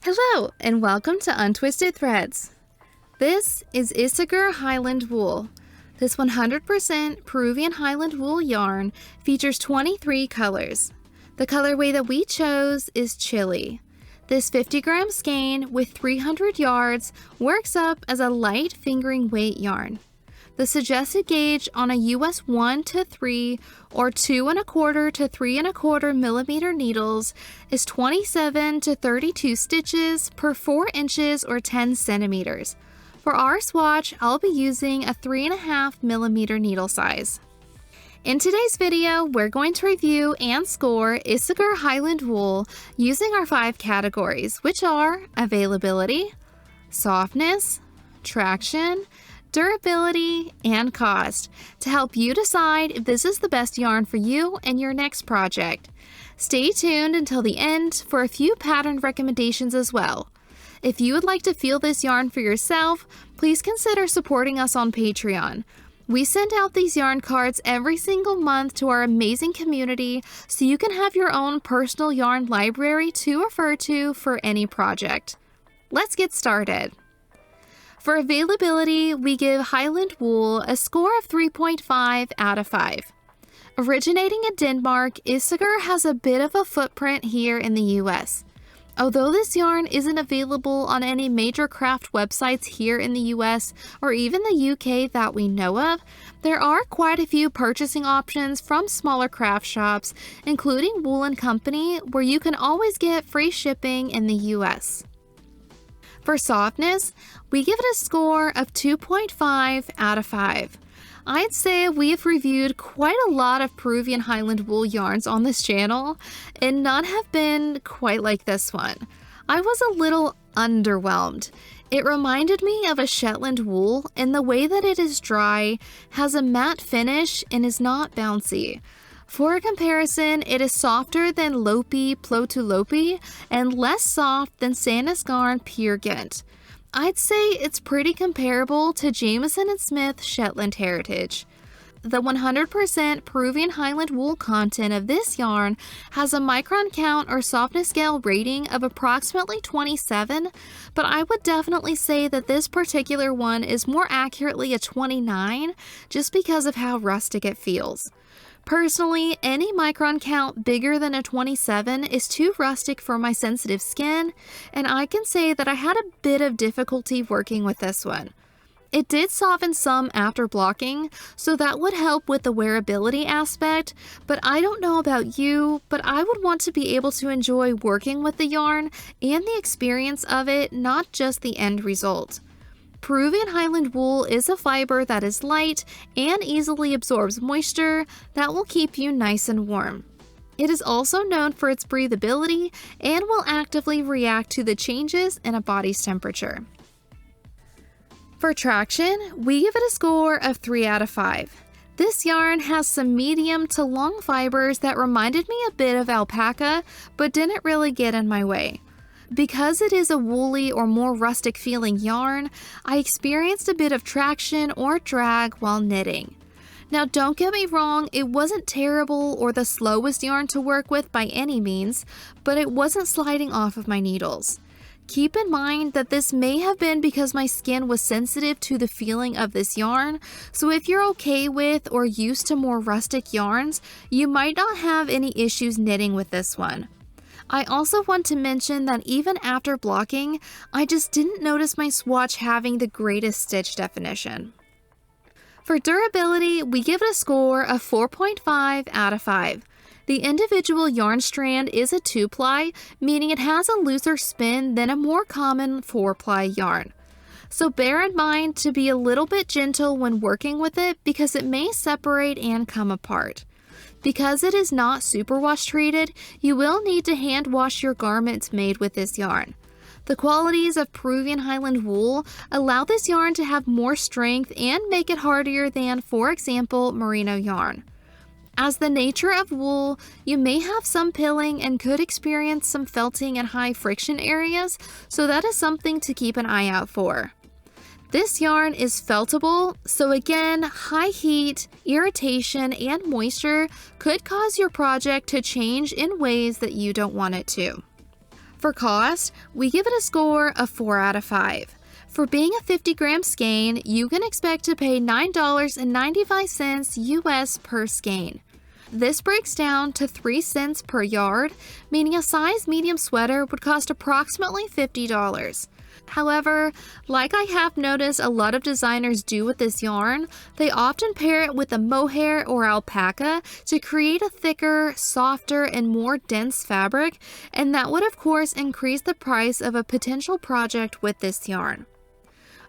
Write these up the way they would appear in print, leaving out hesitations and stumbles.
Hello, and welcome to Untwisted Threads. This is Isager Highland Wool. This 100% Peruvian Highland wool yarn features 23 colors. The colorway that we chose is Chili. This 50-gram skein with 300 yards works up as a light fingering weight yarn. The suggested gauge on a US 1 to 3 or 2 1/4 to 3 1/4 millimeter needles is 27 to 32 stitches per 4 inches or 10 centimeters. For our swatch, I'll be using a 3.5 millimeter needle size. In today's video, we're going to review and score Isager Highland Wool using our 5 categories, which are availability, softness, traction, durability, and cost, to help you decide if this is the best yarn for you and your next project. Stay tuned until the end for a few pattern recommendations as well. If you would like to feel this yarn for yourself, please consider supporting us on Patreon. We send out these yarn cards every single month to our amazing community so you can have your own personal yarn library to refer to for any project. Let's get started. For availability, we give Highland Wool a score of 3.5 out of 5. Originating in Denmark, Isager has a bit of a footprint here in the US. Although this yarn isn't available on any major craft websites here in the US or even the UK that we know of, there are quite a few purchasing options from smaller craft shops, including Wool & Company, where you can always get free shipping in the US. For softness, we give it a score of 2.5 out of 5. I'd say we have reviewed quite a lot of Peruvian Highland wool yarns on this channel, and none have been quite like this one. I was a little underwhelmed. It reminded me of a Shetland wool in the way that it is dry, has a matte finish, and is not bouncy. For a comparison, it is softer than Lopi Plotulopi and less soft than Sanne's Garn Pure Ghent. I'd say it's pretty comparable to Jamieson & Smith Shetland Heritage. The 100% Peruvian Highland wool content of this yarn has a micron count or softness scale rating of approximately 27, but I would definitely say that this particular one is more accurately a 29 just because of how rustic it feels. Personally, any micron count bigger than a 27 is too rustic for my sensitive skin, and I can say that I had a bit of difficulty working with this one. It did soften some after blocking, so that would help with the wearability aspect, but I don't know about you, but I would want to be able to enjoy working with the yarn and the experience of it, not just the end result. Peruvian Highland wool is a fiber that is light and easily absorbs moisture that will keep you nice and warm. It is also known for its breathability and will actively react to the changes in a body's temperature. For traction, we give it a score of 3 out of 5. This yarn has some medium to long fibers that reminded me a bit of alpaca, but didn't really get in my way. Because it is a woolly or more rustic feeling yarn, I experienced a bit of traction or drag while knitting. Now don't get me wrong, it wasn't terrible or the slowest yarn to work with by any means, but it wasn't sliding off of my needles. Keep in mind that this may have been because my skin was sensitive to the feeling of this yarn, so if you're okay with or used to more rustic yarns, you might not have any issues knitting with this one. I also want to mention that even after blocking, I just didn't notice my swatch having the greatest stitch definition. For durability, we give it a score of 4.5 out of 5. The individual yarn strand is a 2-ply, meaning it has a looser spin than a more common 4-ply yarn. So bear in mind to be a little bit gentle when working with it because it may separate and come apart. Because it is not superwash treated, you will need to hand wash your garments made with this yarn. The qualities of Peruvian Highland wool allow this yarn to have more strength and make it hardier than, for example, merino yarn. As the nature of wool, you may have some pilling and could experience some felting in high friction areas, so that is something to keep an eye out for. This yarn is feltable, so again, high heat, irritation, and moisture could cause your project to change in ways that you don't want it to. For cost, we give it a score of 4 out of 5. For being a 50-gram skein, you can expect to pay $9.95 US per skein. This breaks down to 3 cents per yard, meaning a size medium sweater would cost approximately $50. However, like I have noticed a lot of designers do with this yarn, they often pair it with a mohair or alpaca to create a thicker, softer, and more dense fabric, and that would of course increase the price of a potential project with this yarn.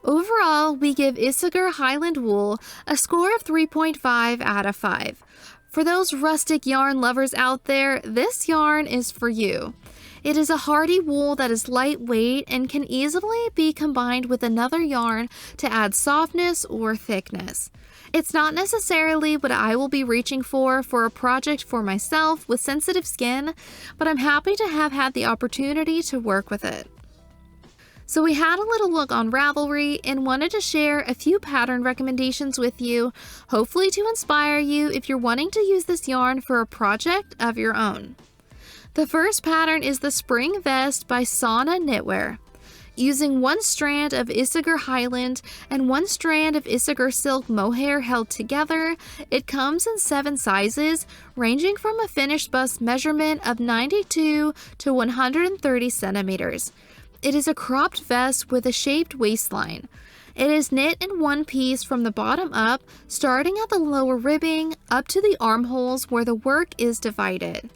Overall, we give Isager Highland Wool a score of 3.5 out of 5. For those rustic yarn lovers out there, this yarn is for you. It is a hardy wool that is lightweight and can easily be combined with another yarn to add softness or thickness. It's not necessarily what I will be reaching for a project for myself with sensitive skin, but I'm happy to have had the opportunity to work with it. So we had a little look on Ravelry and wanted to share a few pattern recommendations with you, hopefully to inspire you if you're wanting to use this yarn for a project of your own. The first pattern is the Spring Vest by Sanne Knitwear. Using one strand of Isager Highland and one strand of Isager Silk mohair held together, it comes in 7 sizes, ranging from a finished bust measurement of 92 to 130 centimeters. It is a cropped vest with a shaped waistline. It is knit in one piece from the bottom up, starting at the lower ribbing up to the armholes where the work is divided.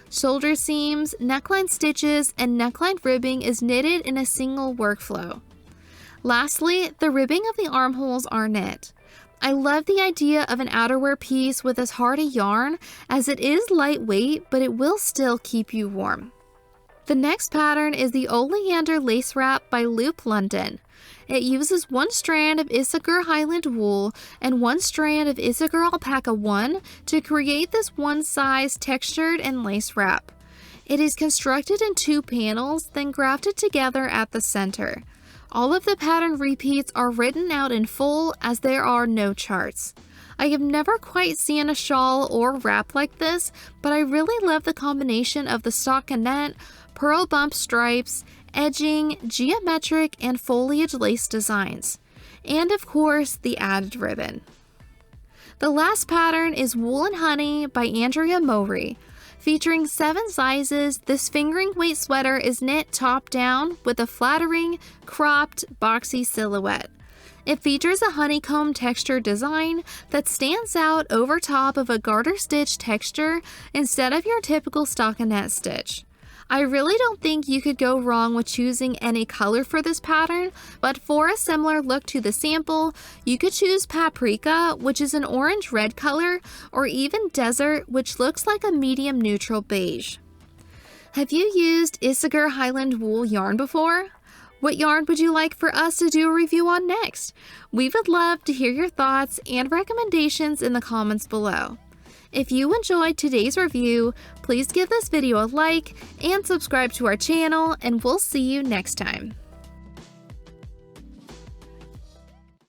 Shoulder seams, neckline stitches, and neckline ribbing is knitted in a single workflow. Lastly, the ribbing of the armholes are knit. I love the idea of an outerwear piece with this hardy yarn, as it is lightweight, but it will still keep you warm. The next pattern is the Oleander Lace Wrap by Loop London. It uses one strand of Isager Highland Wool and one strand of Isager Alpaca 1 to create this one-size textured and lace wrap. It is constructed in 2 panels, then grafted together at the center. All of the pattern repeats are written out in full as there are no charts. I have never quite seen a shawl or wrap like this, but I really love the combination of the stockinette, pearl bump stripes, edging, geometric, and foliage lace designs. And of course, the added ribbon. The last pattern is Wool and Honey by Andrea Mowry. Featuring 7 sizes, this fingering weight sweater is knit top down with a flattering, cropped, boxy silhouette. It features a honeycomb texture design that stands out over top of a garter stitch texture instead of your typical stockinette stitch. I really don't think you could go wrong with choosing any color for this pattern, but for a similar look to the sample, you could choose Paprika, which is an orange-red color, or even Desert, which looks like a medium neutral beige. Have you used Isager Highland Wool yarn before? What yarn would you like for us to do a review on next? We would love to hear your thoughts and recommendations in the comments below. If you enjoyed today's review, please give this video a like and subscribe to our channel, and we'll see you next time.